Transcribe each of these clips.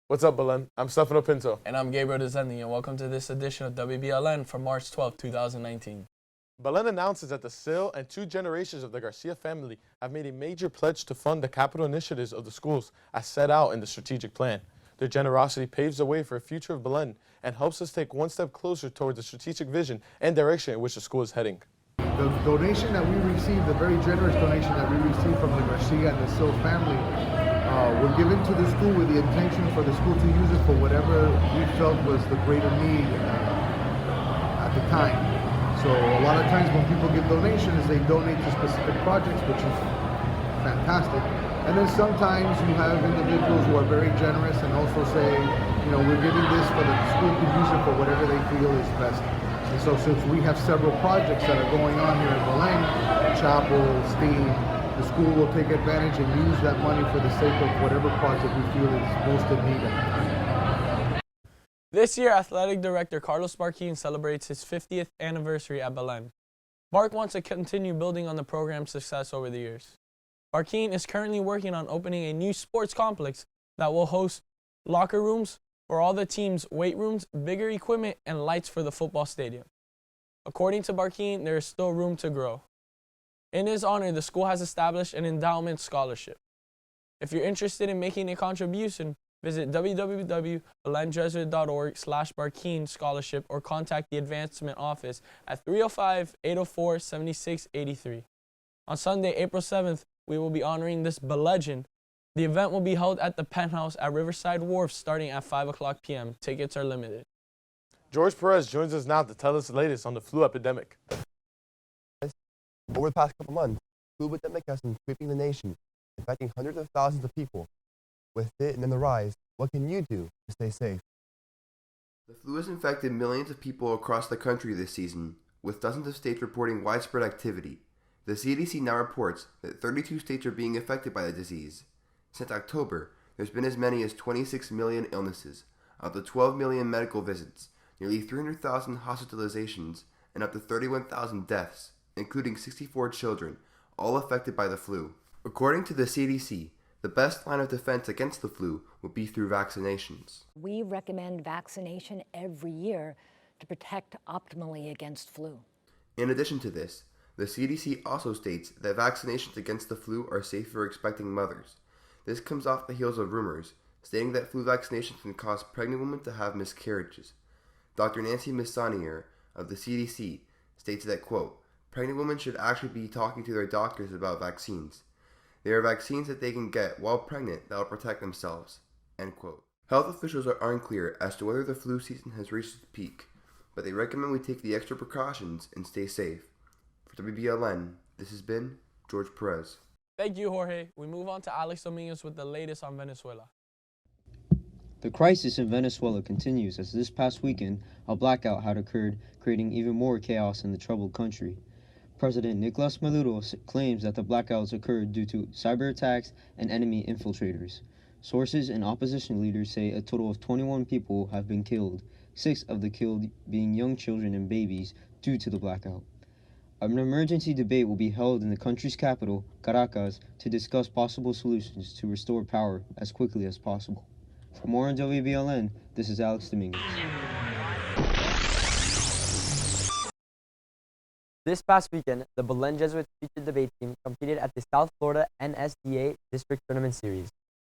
What's up, Belen? I'm Stefano Pinto. And I'm Gabriel Dezendi, and welcome to this edition of WBLN for March 12, 2019. Belen announces that the Sil and 2 generations of the Garcia family have made a major pledge to fund the capital initiatives of the schools as set out in the strategic plan. Their generosity paves the way for a future of Belen and helps us take one step closer towards the strategic vision and direction in which the school is heading. The donation that we received, the very generous donation that we received from the Garcia and the Sil family, were given to the school with the intention for the school to use it for whatever we felt was the greater need at the time. So a lot of times when people give donations, they donate to specific projects, which is fantastic. And then sometimes you have individuals who are very generous and also say, you know, we're giving this for the school to use it for whatever they feel is best. And so since we have several projects that are going on here at Belen, chapel, STEAM, the school will take advantage and use that money for the sake of whatever project we feel is most in need at the time. This year, Athletic Director Carlos Barquin celebrates his 50th anniversary at Belen. Bark wants to continue building on the program's success over the years. Barquin is currently working on opening a new sports complex that will host locker rooms for all the teams, weight rooms, bigger equipment, and lights for the football stadium. According to Barquin, there is still room to grow. In his honor, the school has established an endowment scholarship. If you're interested in making a contribution, visit www.belenjesuit.org/Barquin scholarship or contact the advancement office at 305-804-7683. On Sunday, April 7th, we will be honoring this legend. The event will be held at the Penthouse at Riverside Wharf starting at 5 o'clock p.m. Tickets are limited. George Perez joins us now to tell us the latest on the flu epidemic. Over the past couple months, the flu epidemic has been sweeping the nation, infecting hundreds of thousands of people. With it and in the rise, what can you do to stay safe? The flu has infected millions of people across the country this season, with dozens of states reporting widespread activity. The CDC now reports that 32 states are being affected by the disease. Since October, there's been as many as 26 million illnesses, up to 12 million medical visits, nearly 300,000 hospitalizations, and up to 31,000 deaths, including 64 children, all affected by the flu. According to the CDC, the best line of defense against the flu would be through vaccinations. We recommend vaccination every year to protect optimally against flu. In addition to this, the CDC also states that vaccinations against the flu are safe for expecting mothers. This comes off the heels of rumors stating that flu vaccinations can cause pregnant women to have miscarriages. Dr. Nancy Messonnier of the CDC states that, quote, pregnant women should actually be talking to their doctors about vaccines. There are vaccines that they can get while pregnant that will protect themselves, end quote. Health officials are unclear as to whether the flu season has reached its peak, but they recommend we take the extra precautions and stay safe. For WBLN, this has been George Perez. Thank you, Jorge. We move on to Alex Dominguez with the latest on Venezuela. The crisis in Venezuela continues as this past weekend, a blackout had occurred, creating even more chaos in the troubled country. President Nicolas Maduro claims that the blackouts occurred due to cyber attacks and enemy infiltrators. Sources and opposition leaders say a total of 21 people have been killed, 6 of the killed being young children and babies due to the blackout. An emergency debate will be held in the country's capital, Caracas, to discuss possible solutions to restore power as quickly as possible. For more on WBLN, this is Alex Dominguez. This past weekend, the Belen Jesuit featured debate team competed at the South Florida NSDA District Tournament Series.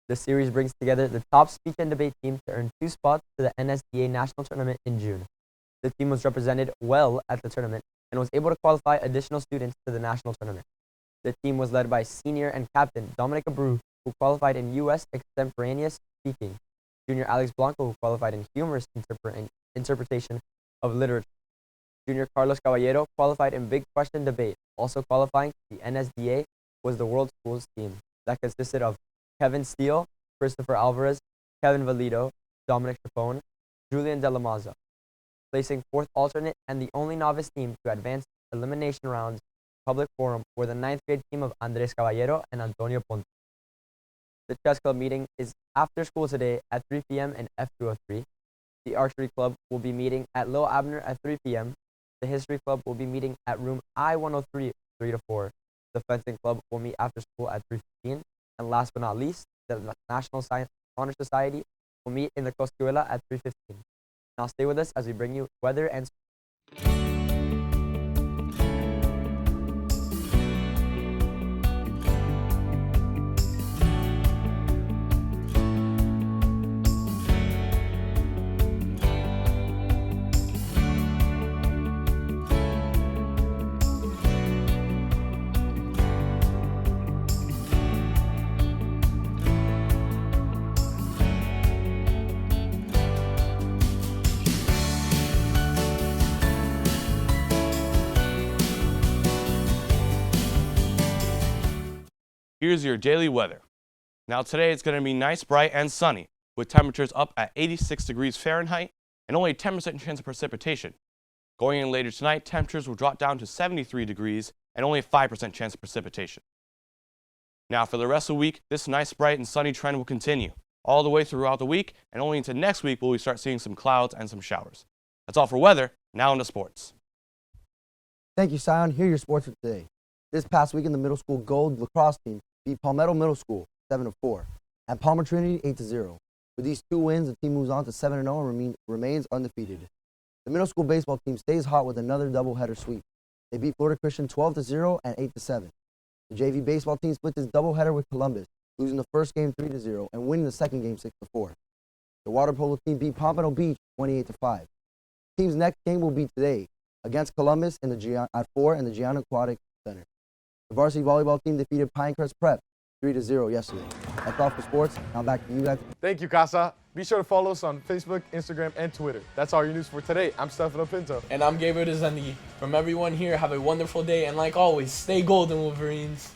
The series brings together the top speech and debate team to earn 2 spots to the NSDA National Tournament in June. The team was represented well at the tournament and was able to qualify additional students to the national tournament. The team was led by senior and captain Dominic Abreu, who qualified in U.S. extemporaneous speaking, junior Alex Blanco, who qualified in humorous interpretation of literature. Junior Carlos Caballero qualified in big question debate. Also qualifying to the NSDA was the World Schools team that consisted of Kevin Steele, Christopher Alvarez, Kevin Valido, Dominic Chapone, Julian De La Maza. Placing 4th alternate and the only novice team to advance elimination rounds public forum were the 9th grade team of Andres Caballero and Antonio Ponte. The chess club meeting is after school today at 3 p.m. in F203. The archery club will be meeting at Lil Abner at 3 p.m. The history club will be meeting at room I-103, 3 to 4. The fencing club will meet after school at 3:15. And last but not least, the National Science Honor Society will meet in the Coscuela at 3:15. Now stay with us as we bring you weather and Here's your daily weather. Now today it's going to be nice, bright, and sunny, with temperatures up at 86 degrees Fahrenheit and only a 10% chance of precipitation. Going in later tonight, temperatures will drop down to 73 degrees and only a 5% chance of precipitation. Now for the rest of the week, this nice, bright, and sunny trend will continue all the way throughout the week, and only into next week will we start seeing some clouds and some showers. That's all for weather. Now into sports. Thank you, Sion. Here are your sports for today. This past weekend, the middle school gold lacrosse team beat Palmetto Middle School 7-4 and Palmer Trinity 8-0. With these two wins, the team moves on to 7-0 and remains undefeated. The middle school baseball team stays hot with another doubleheader sweep. They beat Florida Christian 12-0 and 8-7. The JV baseball team split this doubleheader with Columbus, losing the first game 3-0 and winning the second game 6-4. The water polo team beat Pompano Beach 28-5. The team's next game will be today against Columbus at 4 in the Gianna Aquatic Center. The varsity volleyball team defeated Pinecrest Prep 3-0 yesterday. That's all for sports. Now back to you guys. Thank you, Casa. Be sure to follow us on Facebook, Instagram, and Twitter. That's all your news for today. I'm Stefano Pinto. And I'm Gabriel Dezendi. From everyone here, have a wonderful day, and like always, stay golden, Wolverines.